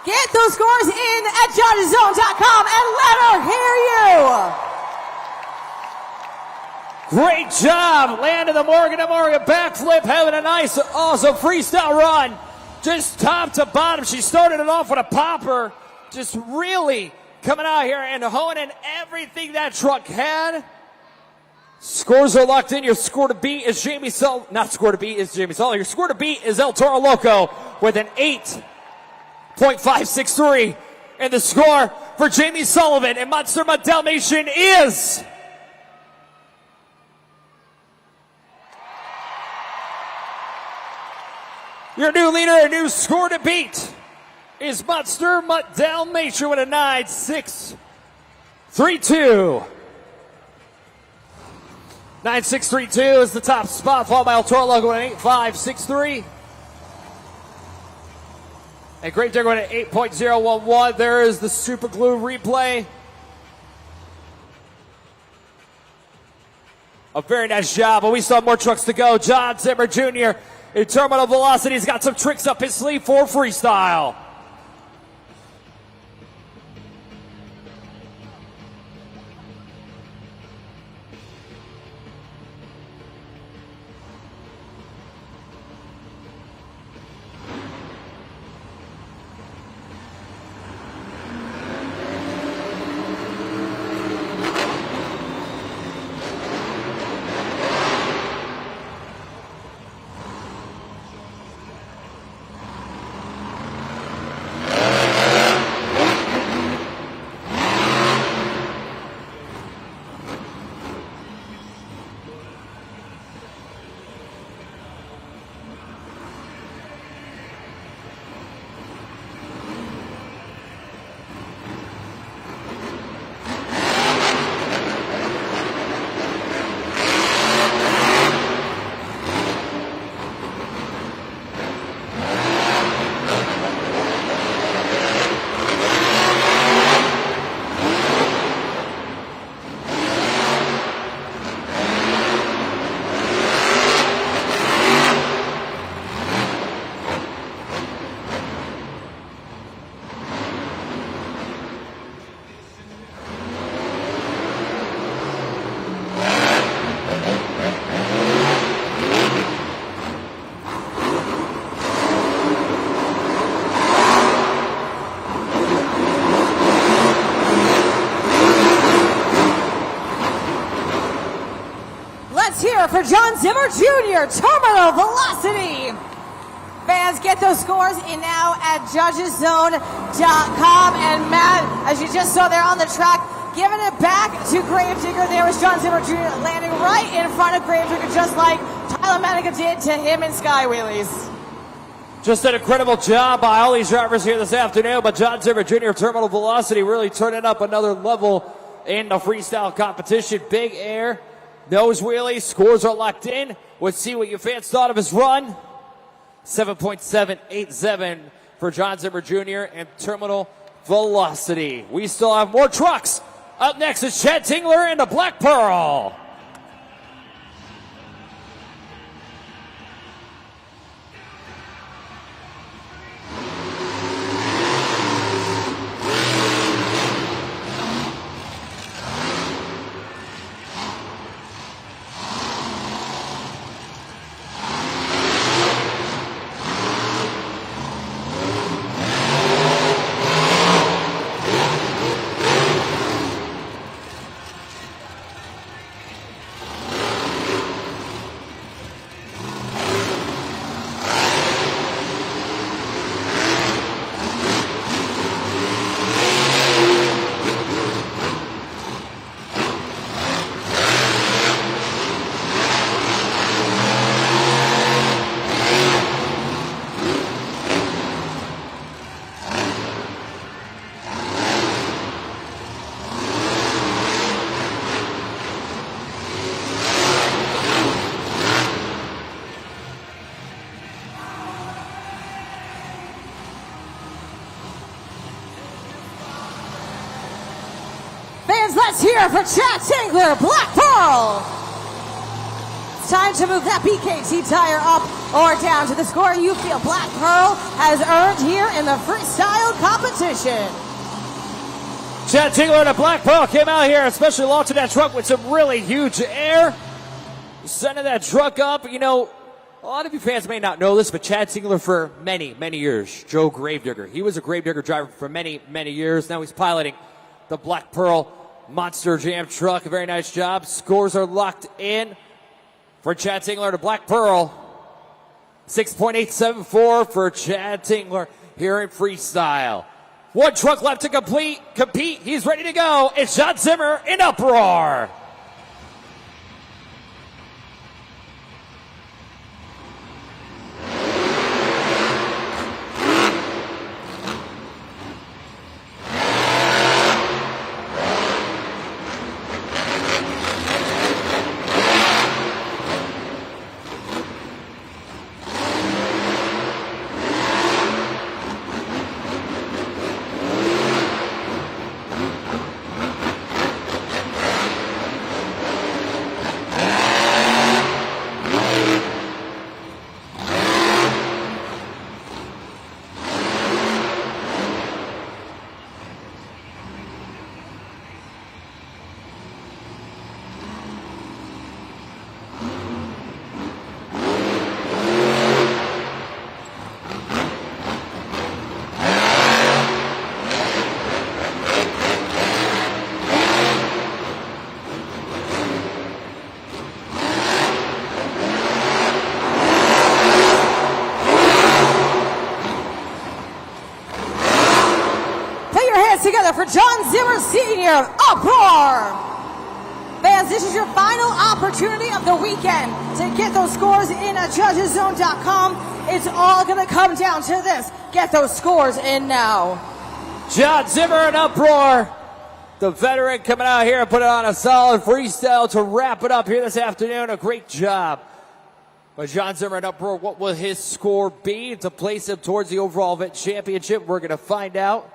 Get those scores in at JohnnyZone.com and let her hear you. Great job. Landed the Morgan & Morgan backflip, having a nice, awesome freestyle run. Just top to bottom. She started it off with a popper. Just really coming out here and honing everything that truck had. Scores are locked in. Your score to beat is Jamie Sullivan. Not score to beat is Jamie Sullivan. Your score to beat is El Toro Loco with an 8.563. And the score for Jamie Sullivan and Monster Dalmatian is... Your new leader and new score to beat is Monster Dalmatian with a 9.632. 9.632 is the top spot, followed by El Toro Loco with an 8.563. And Gravedigger went at 8.011. There is the super glue replay. A very nice job, but we still have more trucks to go. John Zimmer Jr. in Terminal Velocity has got some tricks up his sleeve for freestyle. for John Zimmer Jr., Terminal Velocity. Fans, get those scores in now at judgeszone.com. And Matt, as you just saw there on the track, giving it back to Gravedigger. There was John Zimmer Jr. landing right in front of Gravedigger, just like Tyler Manica did to him in Sky Wheelies. Just an incredible job by all these drivers here this afternoon, but John Zimmer Jr. Terminal Velocity really turning up another level in the freestyle competition. Big air, nose wheelie, scores are locked in. Let's see what you fans thought of his run. 7.787 for John Zimmer Jr. and Terminal Velocity. We still have more trucks. Up next is Chad Tingler and the Black Pearl. Let's hear it for Chad Tingler, Black Pearl. It's time to move that BKT tire up or down to the score you feel Black Pearl has earned here in the freestyle competition. Chad Tingler and the Black Pearl came out here, especially launching that truck with some really huge air. Sending that truck up. You know, a lot of you fans may not know this, but Chad Tingler for many, many years, Joe Gravedigger. He was a Gravedigger driver for many, many years. Now he's piloting the Black Pearl Monster Jam truck. A very nice job. Scores are locked in for Chad Tingler to Black Pearl. 6.874 for Chad Tingler here in freestyle. One truck left to compete. He's ready to go. It's John Zimmer in Uproar. Together for John Zimmer Sr. Uproar. Fans, this is your final opportunity of the weekend to get those scores in at judgeszone.com. It's all going to come down to this. Get those scores in now. John Zimmer and Uproar. The veteran coming out here and putting on a solid freestyle to wrap it up here this afternoon. A great job by John Zimmer and Uproar. What will his score be to place him towards the overall event championship? We're going to find out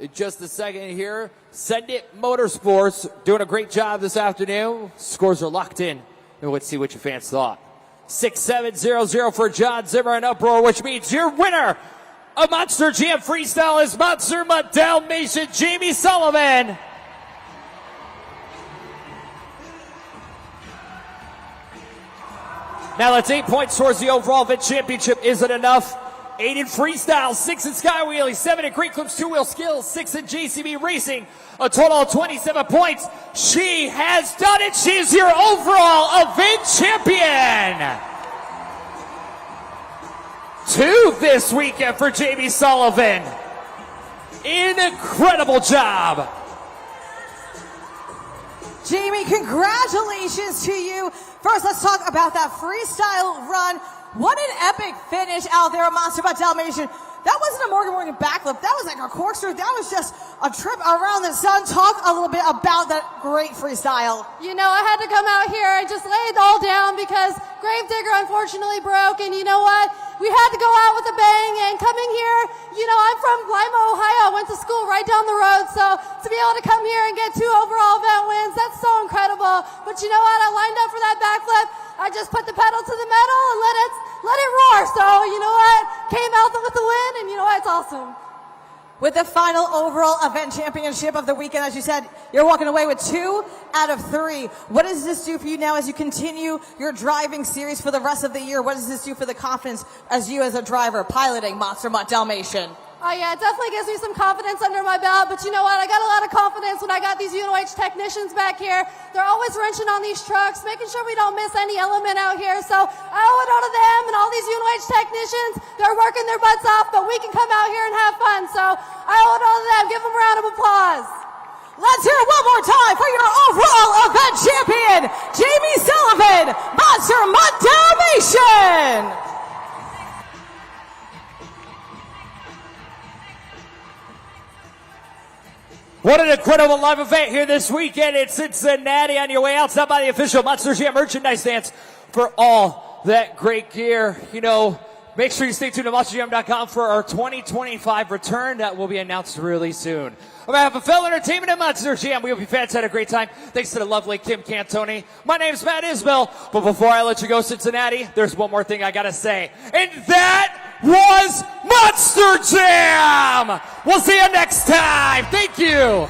in just a second here. Send It Motorsports doing a great job this afternoon. Scores are locked in, and let's see what your fans thought. 6-7-0-0 for John Zimmer and Uproar, which means your winner of Monster Jam Freestyle is Monster Dalmatian Jamie Sullivan. Now that's 8 points towards the overall event championship. Is it enough? 8 in freestyle, 6 in sky wheelie, 7 in Great Clips 2-wheel skills, 6 in JCB racing, a total of 27 points. She has done it. She is your overall event champion. 2 this weekend for Jamie Sullivan. Incredible job. Jamie, congratulations to you. First, let's talk about that freestyle run. What an epic finish out there at Monster by Dalmatian. That wasn't a Morgan backflip. That was like a corkscrew. That was just a trip around the sun. Talk a little bit about that great freestyle. You know, I had to come out here and just lay it all down because Gravedigger unfortunately broke. And you know what? We had to go out with a bang. And coming here, you know, I'm from Lima, Ohio. I went to school right down the road. So to be able to come here and get 2 overall event wins, that's so incredible. But you know what? I lined up for that backflip. I just put the pedal to the metal and let it roar. So, you know what? Came out with the win, and you know what? It's awesome. With the final overall event championship of the weekend, as you said, you're walking away with 2 out of 3. What does this do for you now as you continue your driving series for the rest of the year? What does this do for the confidence as you as a driver piloting Monster Mutt Dalmatian? Oh yeah, it definitely gives me some confidence under my belt, but you know what? I got a lot of confidence when I got these UNOH technicians back here. They're always wrenching on these trucks, making sure we don't miss any element out here. So I owe it all to them and all these UNOH technicians. They're working their butts off, but we can come out here and have fun. So I owe it all to them. Give them a round of applause. Let's hear it one more time for your overall event champion, Jamie Sullivan, Monster Mutt Dalmatian. What an incredible live event here this weekend in Cincinnati. On your way outside by the official Monster Jam merchandise stands for all that great gear. You know, make sure you stay tuned to MonsterJam.com for our 2025 return that will be announced really soon. On behalf of Fell Entertainment and Monster Jam, we hope you fans had a great time. Thanks to the lovely Kim Cantoni. My name's Matt Isbell, but before I let you go, Cincinnati, there's one more thing I gotta say, and that was Monster Jam! We'll see you next time. Thank you.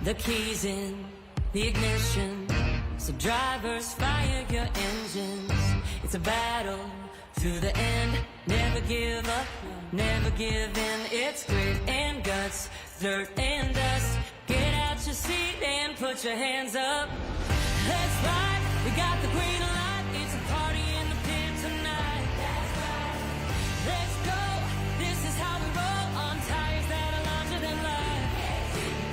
The keys in the ignition, so drivers fire your engines. It's a battle to the end. Never give up, never give in. It's grit and guts, dirt and dust. Get out your seat and put your hands up. Let's ride, we got the green light. It's a party in the pit tonight. That's right. Let's go, this is how we roll on tires that are larger than life.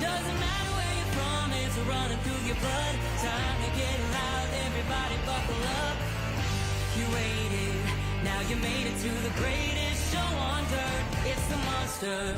Doesn't matter where you're from, it's running through your blood. Time to get loud, everybody buckle up. You waited, now you made it to the greatest show on dirt. It's the Monster